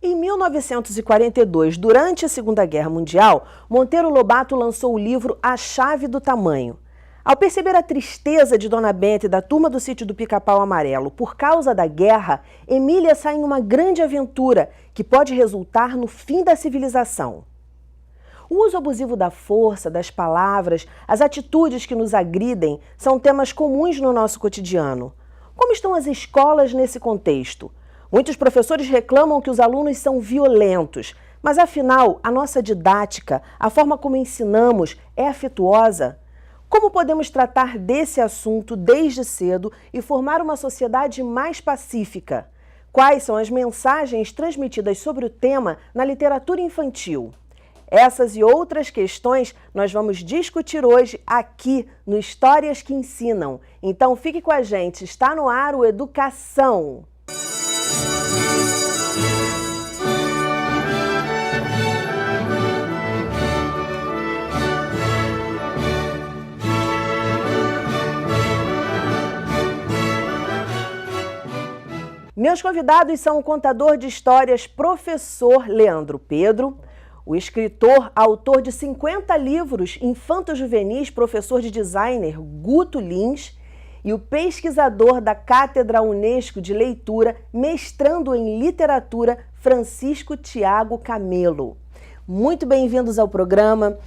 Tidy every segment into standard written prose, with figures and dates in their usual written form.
Em 1942, durante a Segunda Guerra Mundial, Monteiro Lobato lançou o livro A Chave do Tamanho. Ao perceber a tristeza de Dona Benta e da turma do sítio do Pica-Pau Amarelo por causa da guerra, Emília sai em uma grande aventura que pode resultar no fim da civilização. O uso abusivo da força, das palavras, as atitudes que nos agridem são temas comuns no nosso cotidiano. Como estão as escolas nesse contexto? Muitos professores reclamam que os alunos são violentos, mas afinal, a nossa didática, a forma como ensinamos, é afetuosa? Como podemos tratar desse assunto desde cedo e formar uma sociedade mais pacífica? Quais são as mensagens transmitidas sobre o tema na literatura infantil? Essas e outras questões nós vamos discutir hoje aqui no Histórias que Ensinam. Então fique com a gente, está no ar o Educação! Meus convidados são o contador de histórias, professor Leandro Pedro, o escritor, autor de 50 livros infanto-juvenis, professor de designer Guto Lins e o pesquisador da Cátedra Unesco de Leitura, mestrando em literatura, Francisco Tiago Camelo. Muito bem-vindos ao programa.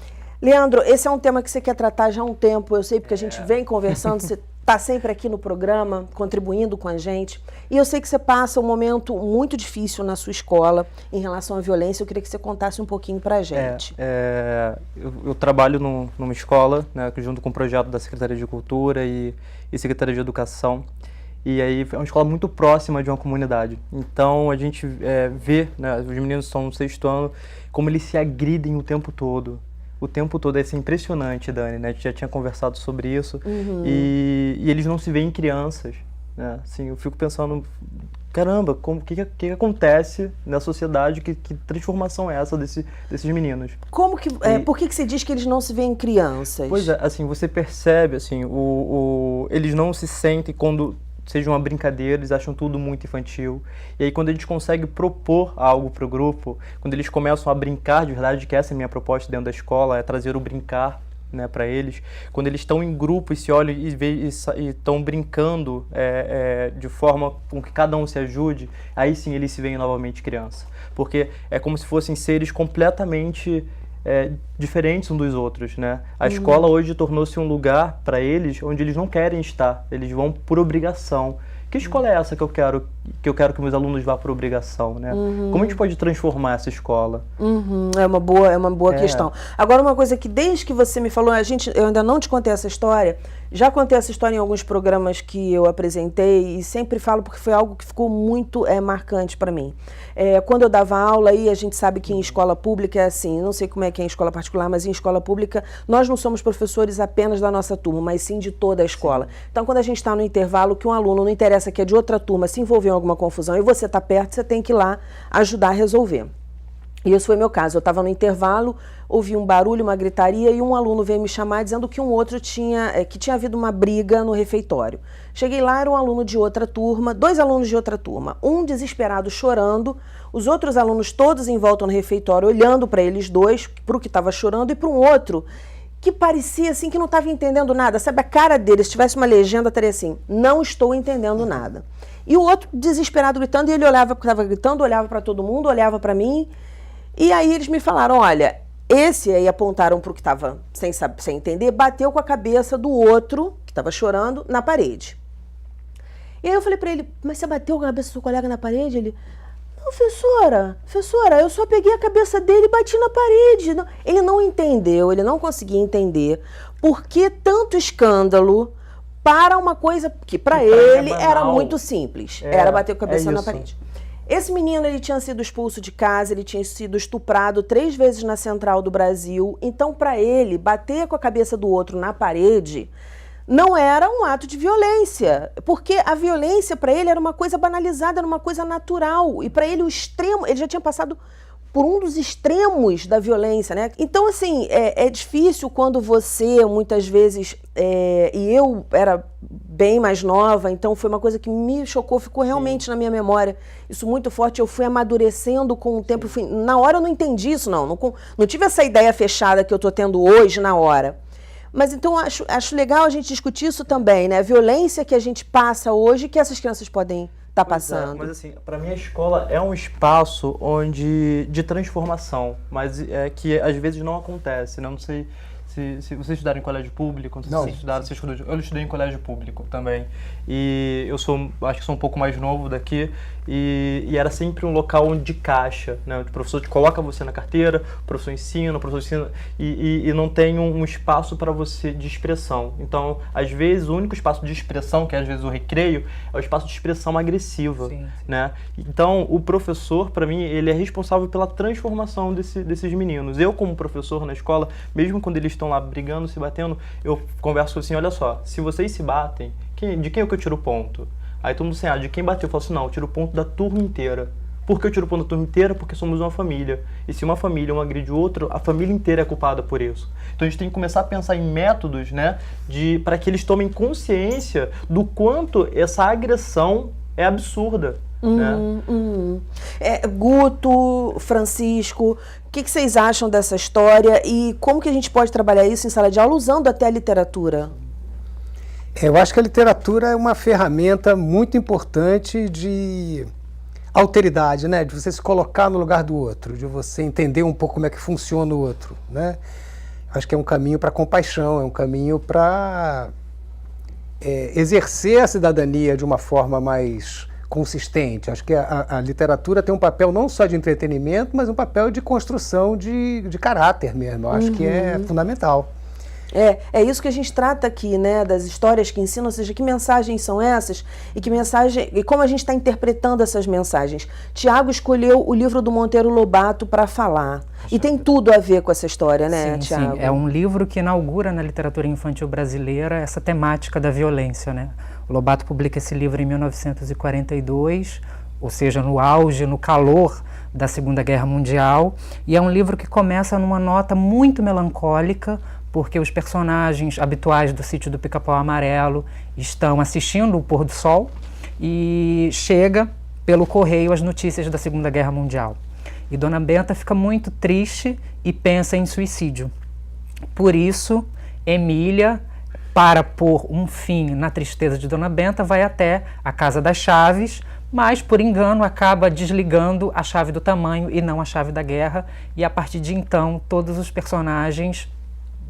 Leandro, esse é um tema que você quer tratar já há um tempo, eu sei porque a gente vem conversando, você está sempre aqui no programa, contribuindo com a gente. E eu sei que você passa um momento muito difícil na sua escola em relação à violência. Eu queria que você contasse um pouquinho para a gente. Eu trabalho numa escola, né, junto com o projeto da Secretaria de Cultura e Secretaria de Educação. E aí é uma escola muito próxima de uma comunidade. Então a gente vê, né, os meninos estão no 6º ano, como eles se agridem o tempo todo. O tempo todo, é assim, impressionante, Dani, né? A gente já tinha conversado sobre isso. E eles não se veem crianças, né? Assim, eu fico pensando, caramba, o que acontece na sociedade, que transformação é essa desses meninos? Por que você diz que eles não se veem crianças? Pois é, assim, você percebe, assim, eles não se sentem quando seja uma brincadeira, eles acham tudo muito infantil. E aí quando a gente consegue propor algo para o grupo, quando eles começam a brincar de verdade, que essa é a minha proposta dentro da escola, é trazer o brincar, né, para eles, quando eles estão em grupo e se olham e estão brincando de forma com que cada um se ajude, aí sim eles se veem novamente criança. Porque é como se fossem seres completamente diferentes uns dos outros, né? A escola hoje tornou-se um lugar para eles onde eles não querem estar, eles vão por obrigação. Que escola é essa que eu quero que meus alunos vá por obrigação, né? Como a gente pode transformar essa escola? É uma boa questão. Agora, uma coisa que desde que você me falou, eu ainda não te contei essa história, já contei essa história em alguns programas que eu apresentei e sempre falo porque foi algo que ficou muito marcante para mim. Quando eu dava aula, aí a gente sabe que em escola pública é assim, não sei como é que é em escola particular, mas em escola pública nós não somos professores apenas da nossa turma, mas sim de toda a escola. Então, quando a gente está no intervalo, que um aluno, não interessa que é de outra turma, se envolveu em alguma confusão e você está perto, você tem que ir lá ajudar a resolver. E esse foi meu caso. Eu estava no intervalo, ouvi um barulho, uma gritaria e um aluno veio me chamar dizendo que um outro que tinha havido uma briga no refeitório. Cheguei lá, era um aluno de outra turma, 2 alunos de outra turma, um desesperado chorando, os outros alunos todos em volta no refeitório olhando para eles dois, para o que estava chorando e para um outro que parecia assim que não estava entendendo nada. Sabe, a cara dele, se tivesse uma legenda, estaria assim, não estou entendendo nada. E o outro desesperado gritando, e ele olhava porque estava gritando, olhava para todo mundo, olhava para mim. E aí eles me falaram, olha, esse aí apontaram para o que estava sem entender, bateu com a cabeça do outro, que estava chorando, na parede. E aí eu falei para ele, mas você bateu com a cabeça do seu colega na parede? Ele, não, professora, eu só peguei a cabeça dele e bati na parede. Não, ele não entendeu, ele não conseguia entender por que tanto escândalo para uma coisa que para ele era muito simples, era bater com a cabeça na parede. Esse menino, ele tinha sido expulso de casa, ele tinha sido estuprado 3 vezes na Central do Brasil. Então, para ele, bater com a cabeça do outro na parede não era um ato de violência. Porque a violência, para ele, era uma coisa banalizada, era uma coisa natural. E para ele, o extremo, ele já tinha passado por um dos extremos da violência, né? Então, assim, é difícil quando você, muitas vezes, e eu era bem mais nova, então foi uma coisa que me chocou, ficou realmente na minha memória, isso muito forte, eu fui amadurecendo com o tempo, na hora eu não entendi isso, não tive essa ideia fechada que eu tô tendo hoje, na hora. Mas então acho legal a gente discutir isso também, né? A violência que a gente passa hoje, que essas crianças podem estar passando. Mas assim, para mim a escola é um espaço de transformação, mas que às vezes não acontece, né? Não sei se vocês estudaram em colégio público, não sei se vocês estudaram, eu estudei em colégio público também. E eu acho que sou um pouco mais novo daqui, e era sempre um local de caixa, né? O professor te coloca você na carteira, o professor ensina, e não tem um espaço para você de expressão. Então, às vezes, o único espaço de expressão, que é às vezes o recreio, é o espaço de expressão agressiva, né? Então, o professor, para mim, ele é responsável pela transformação desses meninos. Eu, como professor na escola, mesmo quando eles estão lá brigando, se batendo, eu converso assim, olha só, se vocês se batem, de quem é que eu tiro o ponto? Aí todo mundo assim, de quem bateu? Eu falo assim, não, eu tiro o ponto da turma inteira. Por que eu tiro o ponto da turma inteira? Porque somos uma família. E se uma família agride o outro, a família inteira é culpada por isso. Então a gente tem que começar a pensar em métodos, né, para que eles tomem consciência do quanto essa agressão é absurda. Guto, Francisco, o que vocês acham dessa história e como que a gente pode trabalhar isso em sala de aula usando até a literatura? Eu acho que a literatura é uma ferramenta muito importante de alteridade, né? De você se colocar no lugar do outro, de você entender um pouco como é que funciona o outro, né? Acho que é um caminho para compaixão, é um caminho para exercer a cidadania de uma forma mais consistente. Acho que a literatura tem um papel não só de entretenimento, mas um papel de construção de caráter mesmo. Eu acho que é fundamental. É isso que a gente trata aqui, né, das histórias que ensinam, ou seja, que mensagens são essas e como a gente está interpretando essas mensagens. Tiago escolheu o livro do Monteiro Lobato para falar. E tem tudo a ver com essa história, né, Tiago? Sim, é um livro que inaugura na literatura infantil brasileira essa temática da violência, né? O Lobato publica esse livro em 1942, ou seja, no auge, no calor da Segunda Guerra Mundial, e é um livro que começa numa nota muito melancólica, porque os personagens habituais do Sítio do Pica-Pau Amarelo estão assistindo o pôr do sol e chega pelo correio as notícias da Segunda Guerra Mundial. E Dona Benta fica muito triste e pensa em suicídio. Por isso, Emília, para pôr um fim na tristeza de Dona Benta, vai até a Casa das Chaves, mas, por engano, acaba desligando a chave do tamanho e não a chave da guerra, e a partir de então, todos os personagens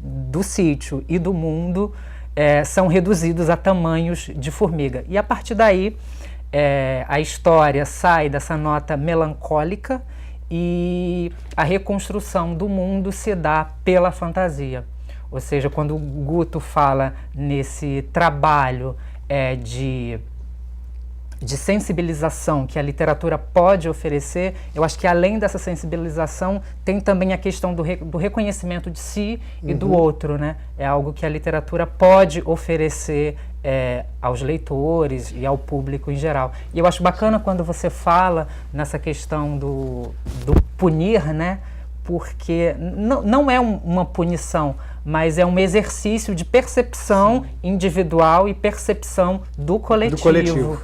do sítio e do mundo são reduzidos a tamanhos de formiga. E a partir daí, a história sai dessa nota melancólica e a reconstrução do mundo se dá pela fantasia. Ou seja, quando o Guto fala nesse trabalho de sensibilização que a literatura pode oferecer, eu acho que além dessa sensibilização tem também a questão do reconhecimento de si e do outro, né? É algo que a literatura pode oferecer aos leitores e ao público em geral. E eu acho bacana quando você fala nessa questão do punir, né? Porque não é uma punição, mas é um exercício de percepção individual e percepção do coletivo.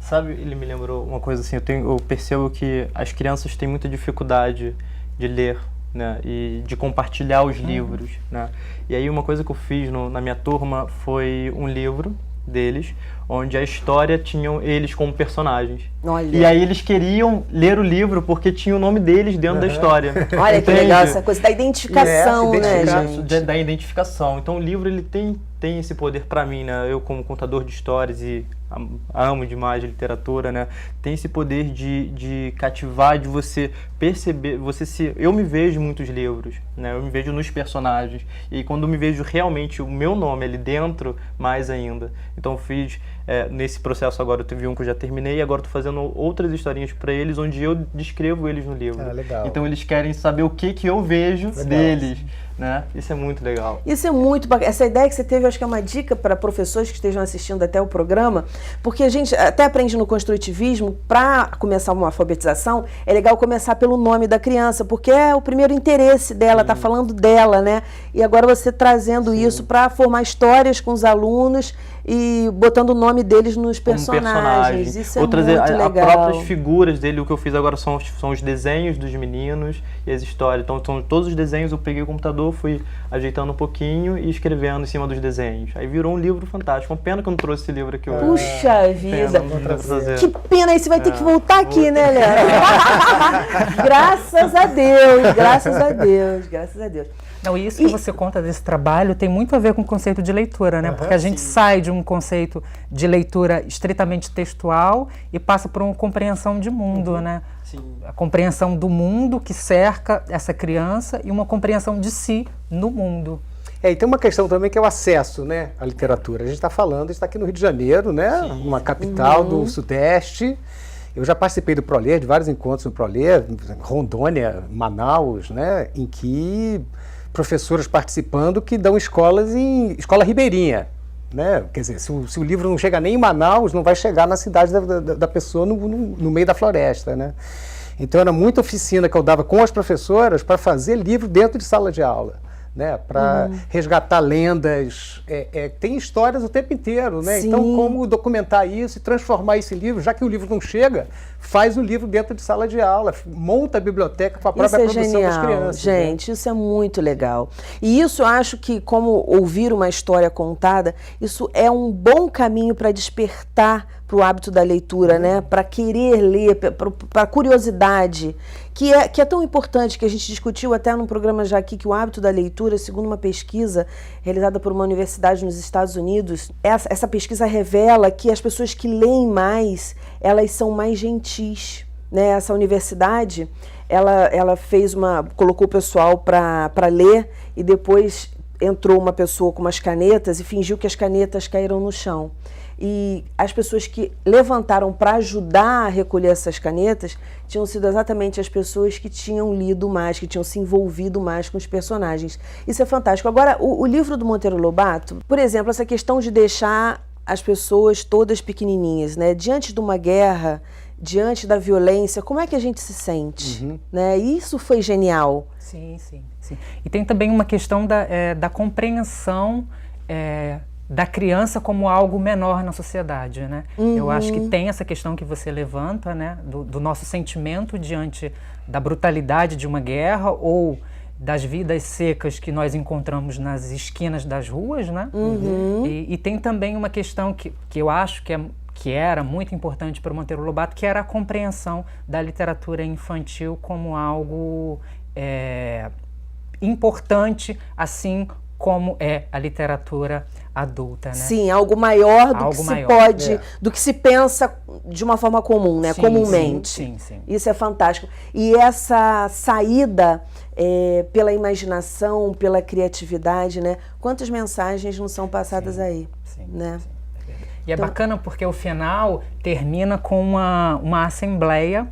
Sabe, ele me lembrou uma coisa assim, eu percebo que as crianças têm muita dificuldade de ler, né, e de compartilhar os livros, né, e aí uma coisa que eu fiz na minha turma foi um livro deles, onde a história tinham eles como personagens. Olha. E aí eles queriam ler o livro porque tinha o nome deles dentro da história. Olha que legal essa coisa da identificação, né, gente? Da identificação. Então o livro ele tem esse poder para mim, né? Eu como contador de histórias e amo demais a literatura, né? Tem esse poder de cativar, de você perceber, eu me vejo em muitos livros, né? Eu me vejo nos personagens e quando eu me vejo realmente o meu nome ali dentro, mais ainda. Então eu fiz nesse processo agora eu teve um que eu já terminei, e agora estou fazendo outras historinhas para eles, onde eu descrevo eles no livro. Legal. Então eles querem saber o que eu vejo deles, né? Isso é muito legal. Isso é muito bacana. Essa ideia que você teve, eu acho que é uma dica para professores que estejam assistindo até o programa, porque a gente até aprende no construtivismo, para começar uma alfabetização, é legal começar pelo nome da criança, porque é o primeiro interesse dela, tá falando dela, né? E agora você trazendo isso para formar histórias com os alunos e botando o nome deles nos personagens. Isso é muito legal. As próprias figuras dele, o que eu fiz agora são os desenhos dos meninos e as histórias. Então, todos os desenhos eu peguei o computador, fui ajeitando um pouquinho e escrevendo em cima dos desenhos. Aí virou um livro fantástico. Uma pena que eu não trouxe esse livro aqui hoje. Puxa vida! Que pena, aí você vai ter que voltar aqui, né, Leandro? Graças a Deus, graças a Deus, graças a Deus. Não, e isso que você conta desse trabalho tem muito a ver com o conceito de leitura, né? Porque a gente sai de um conceito de leitura estritamente textual e passa por uma compreensão de mundo, né? Sim. A compreensão do mundo que cerca essa criança e uma compreensão de si no mundo. E tem uma questão também que é o acesso, né, à literatura. A gente está está aqui no Rio de Janeiro, né? Uma capital do Sudeste. Eu já participei do ProLer, de vários encontros no ProLer, Rondônia, Manaus, né? Em que professoras participando que dão escola ribeirinha, né? Quer dizer, se o livro não chega nem em Manaus, não vai chegar na cidade da pessoa no meio da floresta, né? Então era muita oficina que eu dava com as professoras para fazer livro dentro de sala de aula, né? Para resgatar lendas, tem histórias o tempo inteiro, né? Sim. Então como documentar isso e transformar isso em livro, já que o livro não chega, faz o livro dentro de sala de aula, monta a biblioteca com a própria produção das crianças. Gente, isso é muito legal. E isso eu acho que, como ouvir uma história contada, isso é um bom caminho para despertar para o hábito da leitura, né? Para querer ler, para a curiosidade, que é tão importante, que a gente discutiu até num programa já aqui, que o hábito da leitura, segundo uma pesquisa realizada por uma universidade nos Estados Unidos, essa pesquisa revela que as pessoas que leem mais, elas são mais gentis, né? Essa universidade, ela colocou o pessoal para ler, e depois entrou uma pessoa com umas canetas e fingiu que as canetas caíram no chão. E as pessoas que levantaram para ajudar a recolher essas canetas tinham sido exatamente as pessoas que tinham lido mais, que tinham se envolvido mais com os personagens. Isso é fantástico. Agora, o livro do Monteiro Lobato, por exemplo, essa questão de deixar as pessoas todas pequenininhas, né? Diante de uma guerra, diante da violência, como é que a gente se sente? Né? Isso foi genial. Sim. E tem também uma questão da compreensão da criança como algo menor na sociedade, né? Eu acho que tem essa questão que você levanta, né? Do nosso sentimento diante da brutalidade de uma guerra ou das vidas secas que nós encontramos nas esquinas das ruas, né? E tem também uma questão que eu acho que era muito importante para o Monteiro Lobato, que era a compreensão da literatura infantil como algo importante, assim como é a literatura adulta, né? Sim, algo maior do que se pode, do que se pensa de uma forma comum, né? Comumente. Sim. Isso é fantástico. E essa saída pela imaginação, pela criatividade, né? Quantas mensagens não são passadas aí, né? E é bacana porque o final termina com uma assembleia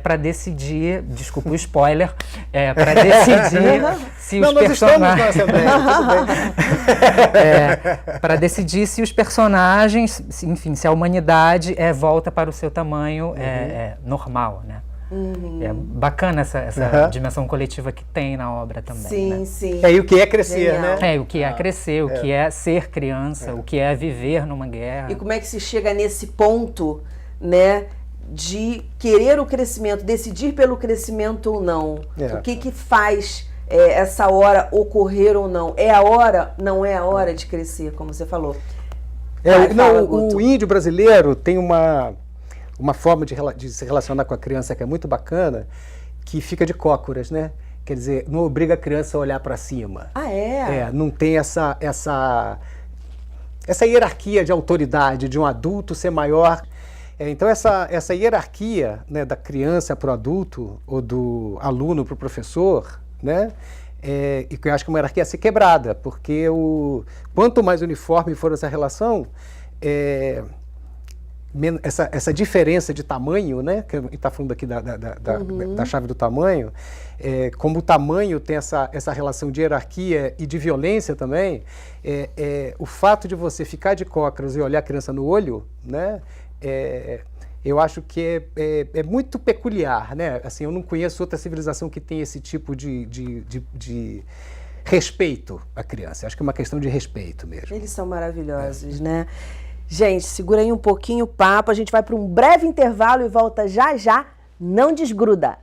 para decidir, desculpa o spoiler, para decidir se os personagens, para decidir se os personagens, enfim, se a humanidade volta para o seu tamanho normal, né? É bacana essa dimensão coletiva que tem na obra também. Sim. E o que é crescer, né? O que é crescer, o que é ser criança, o que é viver numa guerra. E como é que se chega nesse ponto, né? De querer o crescimento, decidir pelo crescimento ou não. O que faz essa hora ocorrer ou não? É a hora? Não é a hora de crescer, como você falou. O índio brasileiro tem uma forma de se relacionar com a criança que é muito bacana, que fica de cócoras, né? Quer dizer, não obriga a criança a olhar para cima. Não tem essa hierarquia de autoridade, de um adulto ser maior. Então essa hierarquia, né, da criança para o adulto, ou do aluno para o professor, né, e que eu acho que é uma hierarquia a ser quebrada, porque quanto mais uniforme for essa relação, essa diferença de tamanho, né, que a gente está falando aqui da chave do tamanho, como o tamanho tem essa relação de hierarquia e de violência também, o fato de você ficar de cócoras e olhar a criança no olho, né, eu acho que é muito peculiar, né? Assim, eu não conheço outra civilização que tem esse tipo de respeito à criança. Acho que é uma questão de respeito mesmo. Eles são maravilhosos, né? Gente, segura aí um pouquinho o papo, a gente vai para um breve intervalo e volta já já. Não desgruda!